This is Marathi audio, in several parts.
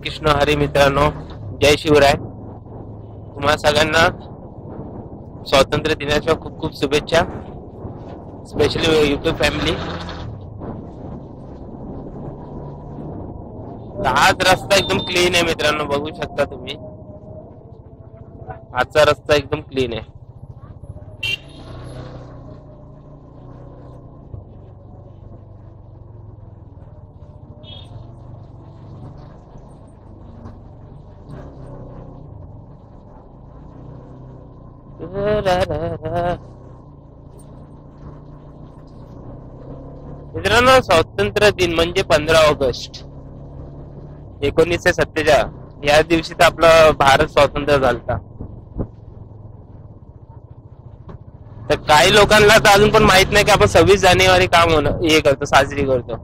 कृष्ण हरी. मित्रांनो, जय शिवराय. तुम्हाला सगळ्यांना स्वातंत्र्य दिनाच्या खूप खूप शुभेच्छा, स्पेशली युट्यूब फॅमिली. आज रस्ता एकदम क्लीन आहे मित्रांनो, बघू शकता तुम्ही. आजचा रस्ता एकदम क्लीन आहे. मित्रांनो, स्वातंत्र्य दिन म्हणजे 15 ऑगस्ट 1947 या दिवशी तर आपला भारत स्वतंत्र झाला. तर काही लोकांना तर अजून पण माहित नाही की आपण 26 जानेवारी का हे करतो, साजरी करतो.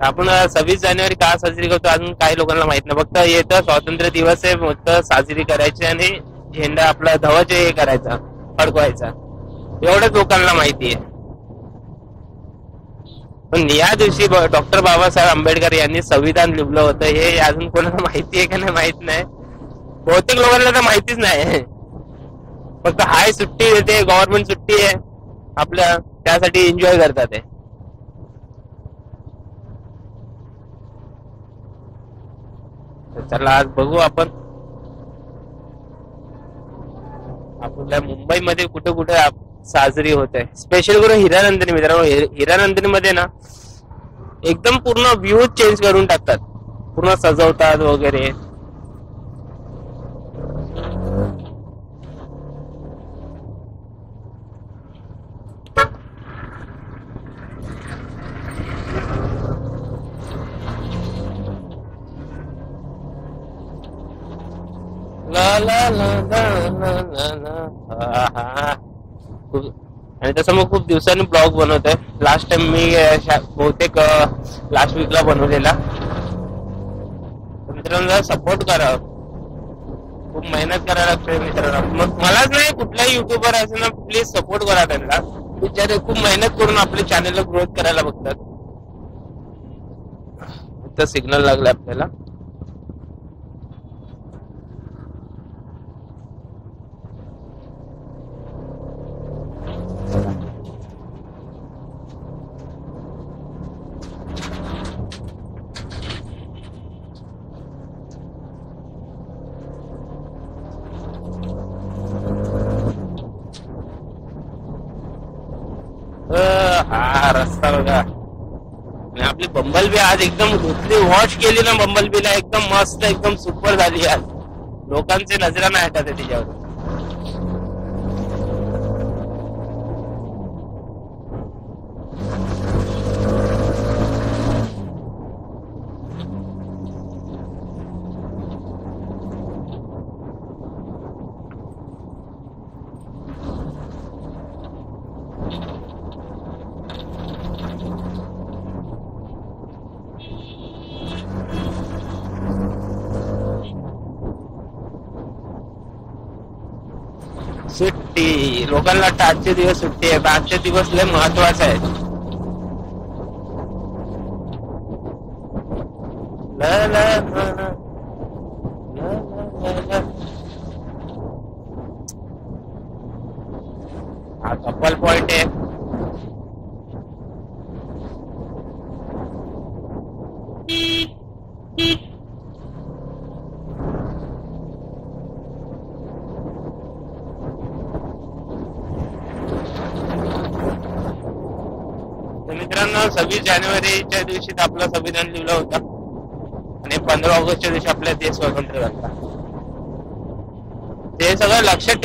आपण 26 जानेवारी का साजरी करतो अजून काही लोकांना माहित नाही. फक्त येतं स्वातंत्र्य दिवस आहे, फक्त साजरी करायची आणि झेंडा आपला ध्वज हे करायचा, फडकवायचा, एवढंच लोकांना माहिती आहे. पण या दिवशी डॉक्टर बाबासाहेब आंबेडकर यांनी संविधान लिहिलं होतं हे अजून कोणाला माहिती आहे का नाही माहित नाही. बहुतेक लोकांना तर माहितीच नाही. फक्त हाय सुट्टी देते, गव्हर्नमेंट सुट्टी आहे आपल्या, त्यासाठी एन्जॉय करतात ते. चला आज बघू आपण आपल्या मुंबईमध्ये कुठे कुठे साजरी होत आहे. स्पेशल करून हिरानंदिनी. मित्रांनो, हिरानंदिनी मध्ये ना एकदम पूर्ण व्ह्यू चेंज करून टाकतात, पूर्ण सजवतात वगैरे. ला ला ला ला ला ला. आणि तसं मग खूप दिवसांनी ब्लॉग बनवतोय. लास्ट टाइम मी बहुतेक लास्ट वीकला बनवलेला. मित्रांनो, सपोर्ट करा, खूप मेहनत करायला लागते मित्रांनो. मग मलाच नाही, कुठलाही युट्यूबर असेल ना, प्लीज सपोर्ट करा त्यांना. बिचारे खूप मेहनत करून आपल्या चॅनलला ग्रोथ करायला बघतात. इथं सिग्नल लागला आपल्याला. हा रस्ता बघा. आपली बंबलबी आज एकदम धुतली, वॉश केली ना बंबलबीला, एकदम मस्त, एकदम सुपर झाली आज. लोकांचे नजरा नाही हटत आहे तिच्यावर. सुट्टी लोकांना वाटतं आजचे दिवस सुट्टी आहे, आजचे दिवस लय महत्वाचा आहे. हा कपल पॉइंट आहे. मित्रांनो, 26 जानेवारीच्या दिवशी आपलं संविधान लिहिलं होतं आणि 15 ऑगस्टच्या दिवशी आपला देश स्वतंत्र झाला. ते सगळं लक्षात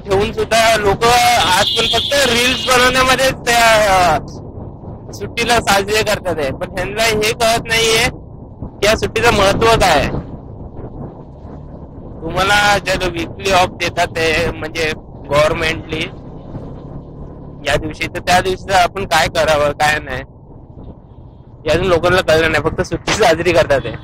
ठेवून सुद्धा लोक आज पण फक्त रील्स बनवण्यामध्ये त्या सुट्टीला साजरे करतात आहे. पण त्यांना हे कळत नाहीये की या सुट्टीचं महत्व काय आहे. तुम्हाला ज्या वीकली ऑफ देतात ते म्हणजे गव्हर्नमेंटली या दिवशी, तर त्या दिवशी आपण काय करावं काय नाही हे अजून लोकांना कळलं नाही. फक्त सुट्टी साजरी करतात ते.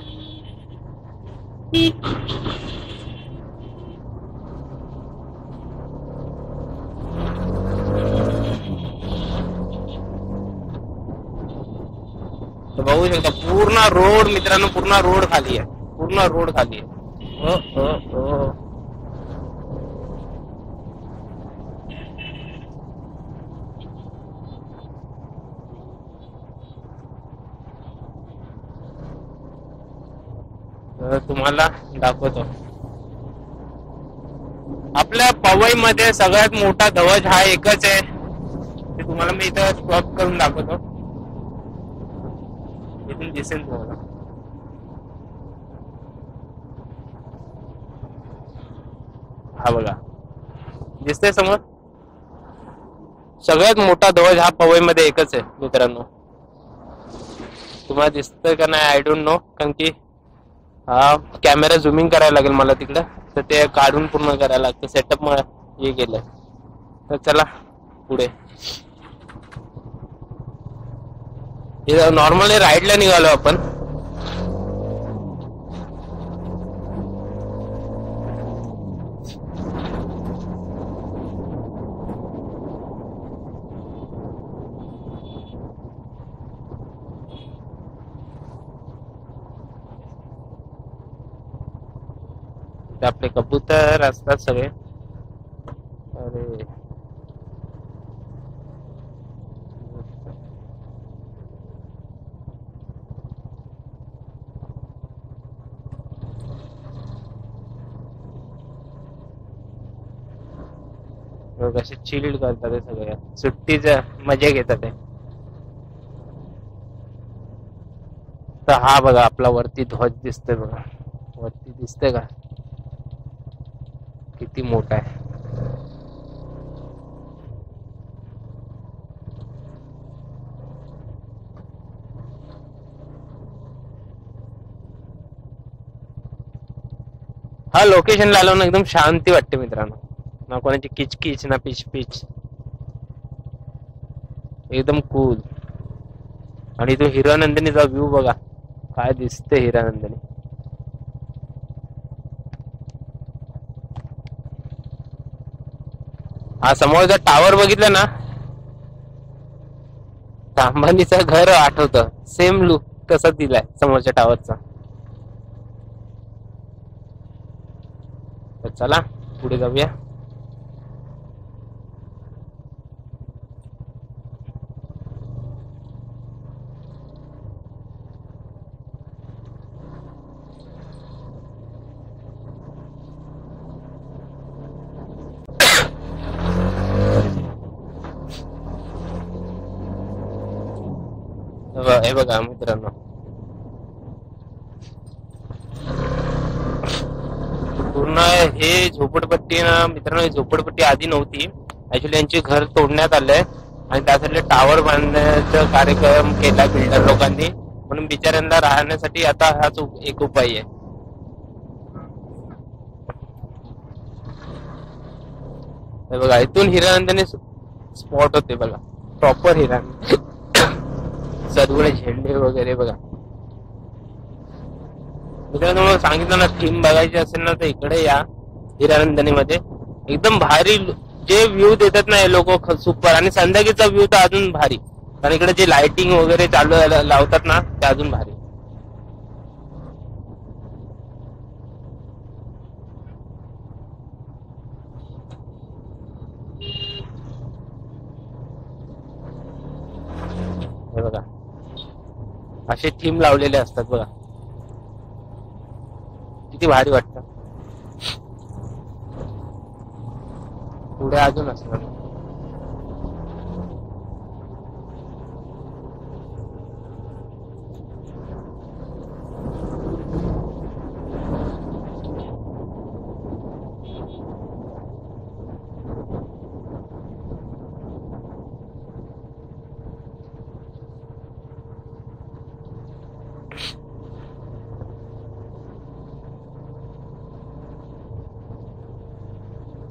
बघू शकता पूर्ण रोड मित्रांनो, पूर्ण रोड खाली आहे, पूर्ण रोड खाली आहे. तुम्हाला दाखवतो, आपल्या पवईमध्ये सगळ्यात मोठा ध्वज हा एकच आहे. ते तुम्हाला मी इथं स्टॉप करून दाखवतो, इथून दिसेल तुम्हाला. हा बघा, दिसतंय समोर. सगळ्यात मोठा ध्वज हा पवईमध्ये एकच आहे मित्रांनो. तुम्हाला दिसतंय का नाही आय डोंट नो, कारण की हा कॅमेरा झुमिंग करायला लागेल मला तिकडं, तर ते काढून पूर्ण करायला लागतं. सेटअप मग हे केलंय. तर चला पुढे. नॉर्मली राईडला निघालो आपण. आपले कबूतर असतात सगळे. अरे कसे चिल्ड करतात ते सगळे, सुट्टीचं मजा घेतात ते. तर हा बघा आपला वरती ध्वज दिसतोय बघा, वरती दिसतंय का किती मोठा आहे. हा लोकेशनला आलो ना एकदम शांती वाटते मित्रांनो, ना कोणाची किचकिच ना पिच, एकदम कूल. आणि तो हिरानंदिनीचा व्ह्यू बघा काय दिसते. हिरानंदिनी हा समोरचा टावर बघितलं ना, अंबानीचं घर आठवतं, सेम लुक तसा दिलाय समोरच्या टावरचा. तर चला पुढे जाऊया. हे बघा मित्रांनो, पूर्ण हे झोपडपट्टी ना मित्रांनो. ही झोपडपट्टी आधी नव्हती ऍक्च्युली, यांचे घर तोडण्यात आलंय आणि त्यासाठी टावर बांधण्याचा कार्यक्रम केला बिल्डर लोकांनी, म्हणून बिचाऱ्यांना राहण्यासाठी आता हाच एक उपाय आहे. हे बघा इथून हिरानंदिनी स्पॉट होते बघा, प्रॉपर हिरानंदिनी. सदगुणे झेंडे वगैरे बघा मित्रांनो. मला सांगितलं ना थीम बघायची असेल ना तर इकडे या हिरानंदिनी मध्ये. एकदम भारी जे व्ह्यू देतात ना हे लोक, सुपर. आणि संध्याकाळचा व्ह्यू तर अजून भारी, कारण इकडे जे लाइटिंग वगैरे चालू लावतात ना ते अजून भारी. हे बघा असे थीम लावलेले असतात बघा, किती भारी वाटतं. पुढे अजून असणार.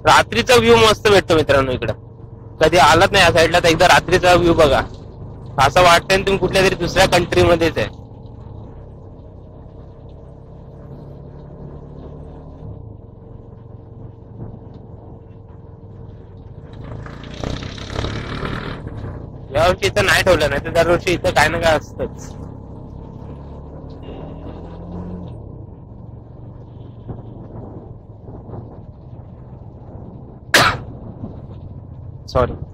रात्रीचा व्ह्यू मस्त भेटतो मित्रांनो इकडं. कधी आलात नाही या साईडला तर एकदा रात्रीचा व्ह्यू बघा, असं वाटतंय तुम्ही कुठल्या तरी दुसऱ्या कंट्री मध्येच आहे. यावर्षी इथं नाही ठेवलं, नाही तर दरवर्षी इथं काय ना काय असतंच. सॉरी.